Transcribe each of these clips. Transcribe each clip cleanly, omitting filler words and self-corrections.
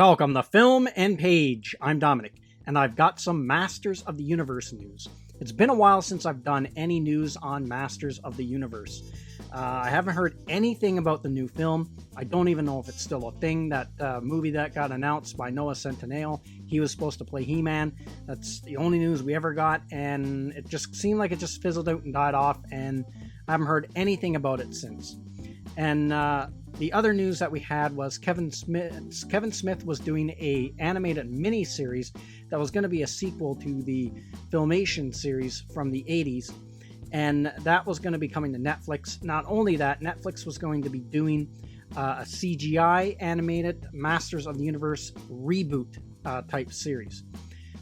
Welcome to Film and Page. I'm Dominic, and I've got some Masters of the Universe news. It's been a while since I've done any news on Masters of the Universe. I haven't heard anything about the new film. I don't even know if it's still a thing. That movie that got announced by Noah Centineo, he was supposed to play He-Man. That's the only news we ever got, and it just seemed like it just fizzled out and died off, and I haven't heard anything about it since. And the other news that we had was Kevin Smith was doing a animated mini-series that was going to be a sequel to the Filmation series from the 80s, and that was going to be coming to Netflix. Not only that, Netflix was going to be doing a CGI animated Masters of the Universe reboot type series.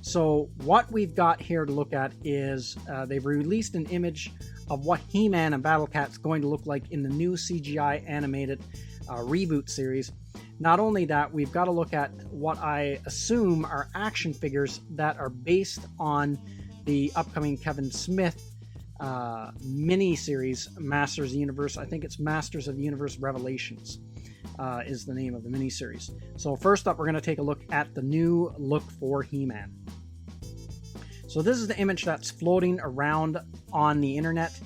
So what we've got here to look at is they've released an image of what He-Man and Battle Cat's going to look like in the new CGI animated reboot series. Not only that, we've got to look at what I assume are action figures that are based on the upcoming Kevin Smith mini-series, Masters of the Universe. I think it's Masters of the Universe Revelations is the name of the mini-series. So first up, we're going to take a look at the new look for He-Man. So this is the image that's floating around on the internet,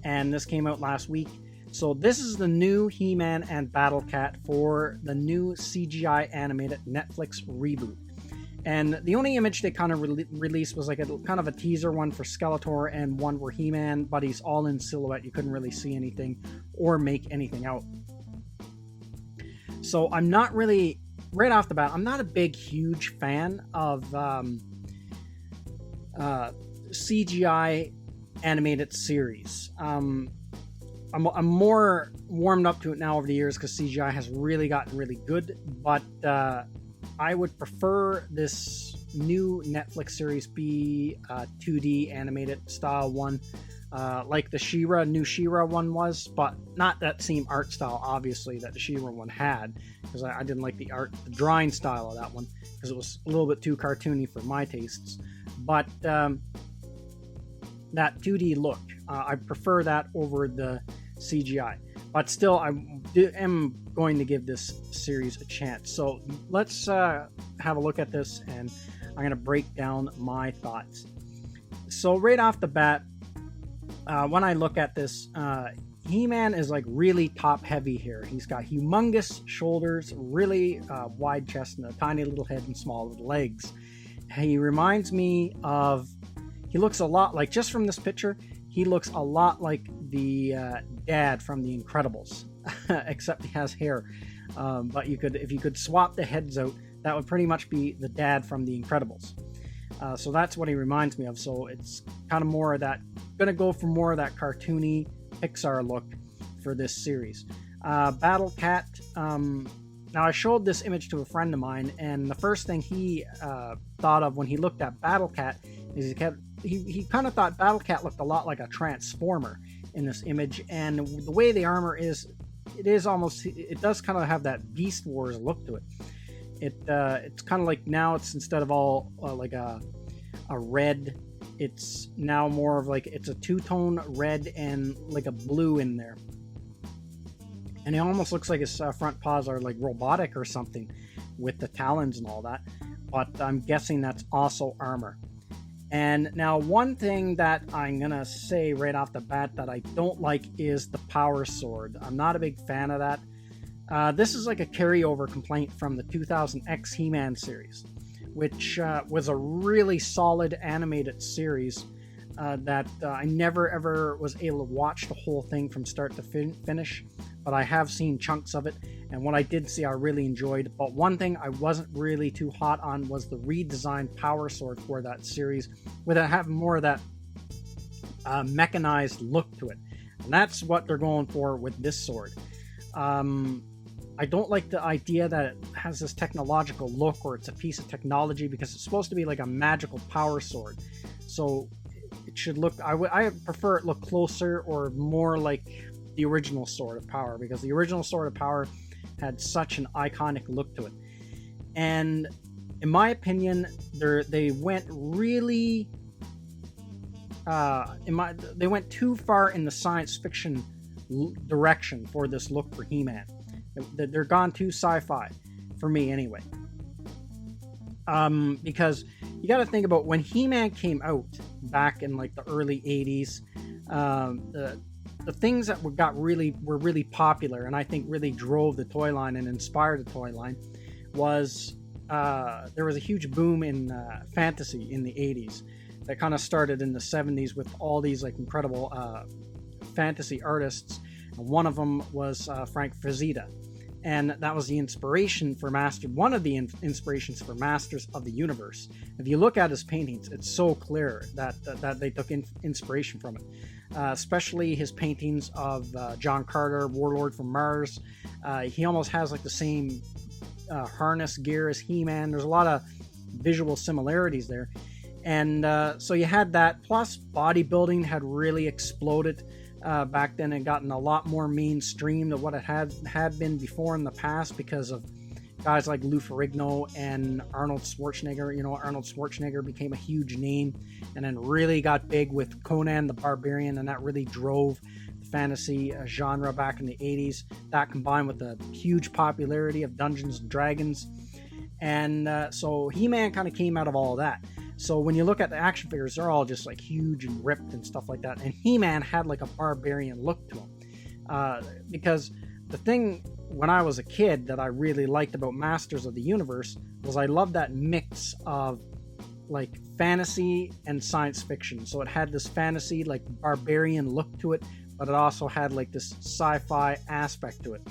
and this came out last week. So this is the new He-Man and Battle Cat for the new CGI animated Netflix reboot. And the only image they kind of released was like a kind of a teaser one for Skeletor and one where He-Man, but he's all in silhouette. You couldn't really see anything or make anything out. So I'm not really, right off the bat, I'm not a big, huge fan of CGI animated series. I'm more warmed up to it now over the years because CGI has really gotten really good, but I would prefer this new Netflix series be a 2D animated style one, like the new She-Ra one was, but not that same art style, obviously, that the She-Ra one had, because I didn't like the drawing style of that one, because it was a little bit too cartoony for my tastes. But that 2D look, I prefer that over the CGI. But still, I am going to give this series a chance. So let's have a look at this, and I'm going to break down my thoughts. So right off the bat, when I look at this, He-Man is like really top heavy here. He's got humongous shoulders, really wide chest, and a tiny little head and small little legs. He reminds me of, he looks a lot like, just from this picture, he looks a lot like the dad from The Incredibles, except he has hair. But if you could swap the heads out, that would pretty much be the dad from The Incredibles. So that's what he reminds me of. So it's kind of more of that, gonna go for more of that cartoony Pixar look for this series. Battle Cat, now I showed this image to a friend of mine, and the first thing he thought of when he looked at Battle Cat is he kind of thought Battle Cat looked a lot like a Transformer in this image, and the way the armor is, it does kind of have that Beast Wars look to it. It's kind of like, now it's, instead of all like a red, it's now more of like, it's a two-tone red and like a blue in there. And it almost looks like his front paws are like robotic or something with the talons and all that. But I'm guessing that's also armor. And now one thing that I'm going to say right off the bat that I don't like is the power sword. I'm not a big fan of that. This is like a carryover complaint from the 2000X He-Man series, which was a really solid animated series that I never ever was able to watch the whole thing from start to finish, but I have seen chunks of it, and what I did see I really enjoyed. But one thing I wasn't really too hot on was the redesigned power sword for that series, with it having more of that mechanized look to it, and that's what they're going for with this sword. I don't like the idea that it has this technological look, or it's a piece of technology, because it's supposed to be like a magical power sword. So it should look, I prefer it look closer or more like the original Sword of Power, because the original Sword of Power had such an iconic look to it. And in my opinion, they went really, they went too far in the science fiction direction for this look for He-Man. They're gone too sci-fi, for me anyway. because you got to think about when He-Man came out back in like the early 80s. The things that were really popular, and I think really drove the toy line and inspired the toy line, was there was a huge boom in fantasy in the 80s that kind of started in the 70s with all these like incredible fantasy artists. And one of them was Frank Frazetta, and that was the inspiration for one of the inspirations for Masters of the Universe. If you look at his paintings, it's so clear that they took inspiration from it. Especially his paintings of John Carter, Warlord from Mars. He almost has like the same harness gear as He-Man. There's a lot of visual similarities there. And so you had that, plus bodybuilding had really exploded back then and gotten a lot more mainstream than what it had been before in the past because of guys like Lou Ferrigno and Arnold Schwarzenegger. You know, Arnold Schwarzenegger became a huge name and then really got big with Conan the Barbarian, and that really drove the fantasy genre back in the 80s. That combined with the huge popularity of Dungeons and Dragons. And so He-Man kind of came out of all of that. So when you look at the action figures, they're all just like huge and ripped and stuff like that. And He-Man had like a barbarian look to him. Because the thing when I was a kid that I really liked about Masters of the Universe was I loved that mix of like fantasy and science fiction. So it had this fantasy like barbarian look to it, but it also had like this sci-fi aspect to it.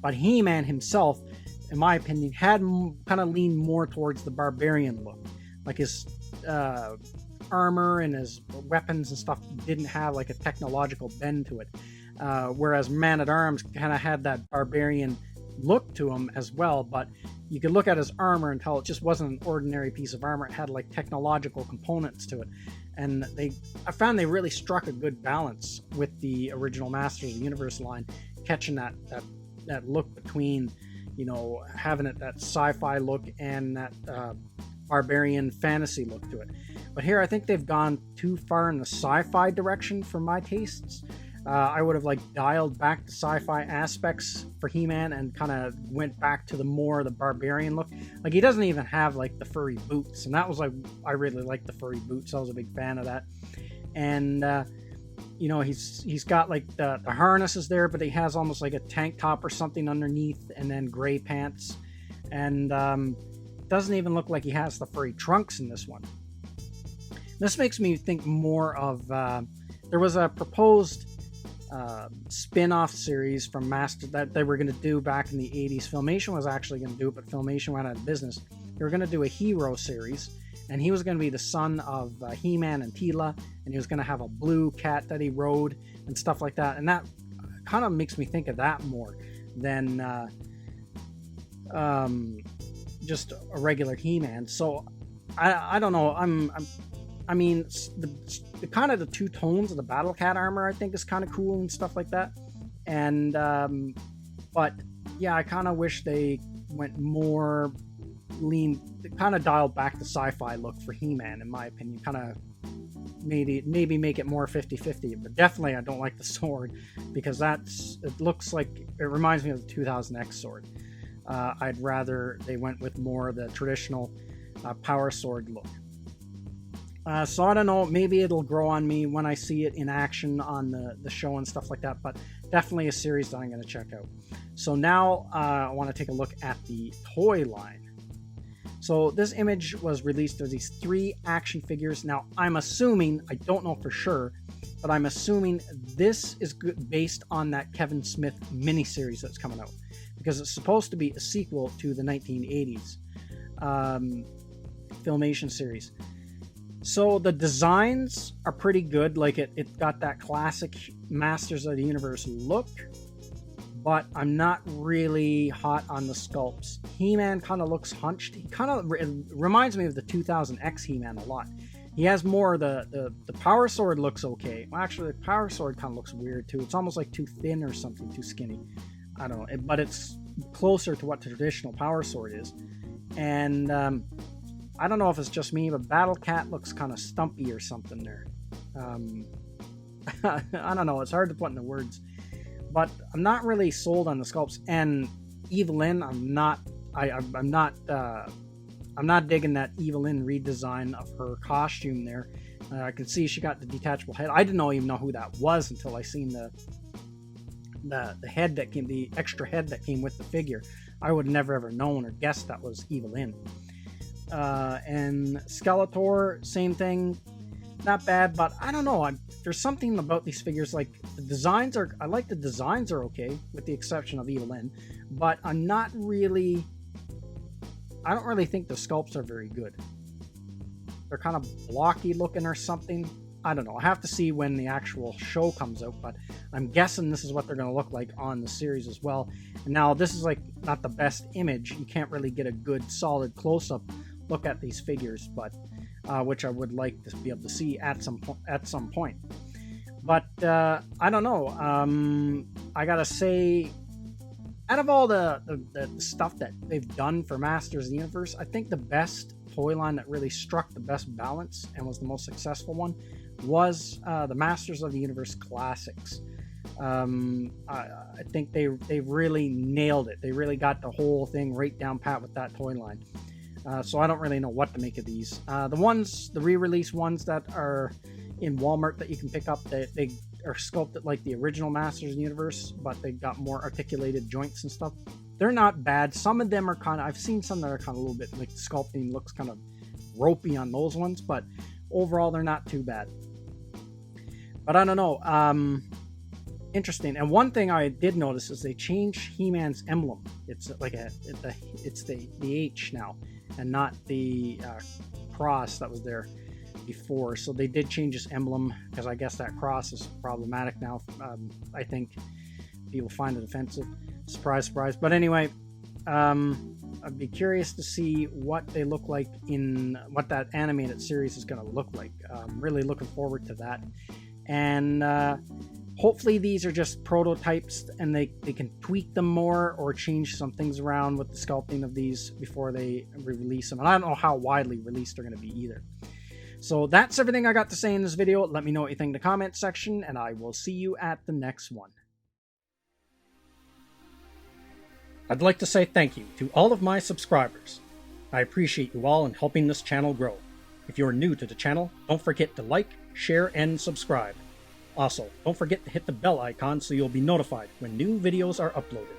But He-Man himself, in my opinion, had kind of leaned more towards the barbarian look. Like his armor and his weapons and stuff didn't have like a technological bend to it. Whereas Man-at-Arms kind of had that barbarian look to him as well, but you could look at his armor and tell it just wasn't an ordinary piece of armor. It had like technological components to it. And I found they really struck a good balance with the original Masters of the Universe line, catching that look between, you know, having that sci-fi look and that barbarian fantasy look to it. But here I think they've gone too far in the sci-fi direction for my tastes. I would have like dialed back the sci-fi aspects for He-Man and kind of went back to the barbarian look. Like he doesn't even have like the furry boots, and that was like, I really liked the furry boots. I was a big fan of that. And you know, he's got like the harnesses there, but he has almost like a tank top or something underneath, and then gray pants. And doesn't even look like he has the furry trunks in this one. This makes me think more of there was a proposed spin-off series from Master that they were going to do back in the 80s. Filmation was actually going to do it, but Filmation went out of business. They were going to do a hero series, and he was going to be the son of He-Man and Teela, and he was going to have a blue cat that he rode and stuff like that. And that kind of makes me think of that more than just a regular He-Man. So I don't know. I mean, the kind of the two tones of the Battle Cat armor I think is kind of cool and stuff like that. And but yeah, I kind of wish they went more kind of dialed back the sci-fi look for He-Man, in my opinion. Kind of maybe make it more 50-50. But definitely I don't like the sword, because it looks like, it reminds me of the 2000X sword. I'd rather they went with more of the traditional power sword look. So I don't know, maybe it'll grow on me when I see it in action on the show and stuff like that, but definitely a series that I'm going to check out. So now I want to take a look at the toy line. So this image was released of these 3 action figures. Now I'm assuming, I don't know for sure, but I'm assuming this is based on that Kevin Smith miniseries that's coming out, because it's supposed to be a sequel to the 1980s Filmation series. So the designs are pretty good. Like it got that classic Masters of the Universe look, but I'm not really hot on the sculpts. He-Man kind of looks hunched. He kind of reminds me of the 2000X He-Man a lot. He has more the power sword looks okay. Well, actually, the power sword kind of looks weird too. It's almost like too thin or something, too skinny. I don't know, but it's closer to what the traditional power sword is. And I don't know if it's just me, but Battle Cat looks kind of stumpy or something there. I don't know. It's hard to put into words. But I'm not really sold on the sculpts. And Evelyn, I'm not I'm not digging that Evelyn redesign of her costume there. I can see she got the detachable head. I didn't even know who that was until I seen the head that came, the extra head that came with the figure. I would never ever known or guessed that was Evelyn. And Skeletor, same thing, not bad, but I don't know. There's something about these figures, like the designs are. I like the designs are okay, with the exception of Evelyn, but I'm not really. I don't really think the sculpts are very good. They're kind of blocky looking or something. I don't know. I have to see when the actual show comes out, but I'm guessing this is what they're going to look like on the series as well. And now this is like not the best image. You can't really get a good solid close-up look at these figures, but which I would like to be able to see at some point. But I don't know. I gotta say, out of all the stuff that they've done for Masters of the Universe, I think the best toy line that really struck the best balance and was the most successful one was the Masters of the Universe Classics. I think they really nailed it. They really got the whole thing right down pat with that toy line. So I don't really know what to make of these. The re-release ones that are in Walmart that you can pick up, they are sculpted like the original Masters of the Universe, but they got more articulated joints and stuff. They're not bad. Some of them are kind of, I've seen some that are kind of a little bit like sculpting looks kind of ropey on those ones, but overall they're not too bad. But I don't know. Interesting. And one thing I did notice is they changed He-Man's emblem. It's like it's the H now, and not the cross that was there before. So they did change his emblem, because I guess that cross is problematic now. I think people find it offensive. Surprise, surprise. But anyway, I'd be curious to see what they look like in what that animated series is going to look like. I'm really looking forward to that. And hopefully these are just prototypes and they can tweak them more or change some things around with the sculpting of these before they release them. And I don't know how widely released they're going to be either. So that's everything I got to say in this video. Let me know what you think in the comment section, and I will see you at the next one. I'd like to say thank you to all of my subscribers. I appreciate you all in helping this channel grow. If you're new to the channel, don't forget to like, share, and subscribe. Also, don't forget to hit the bell icon so you'll be notified when new videos are uploaded.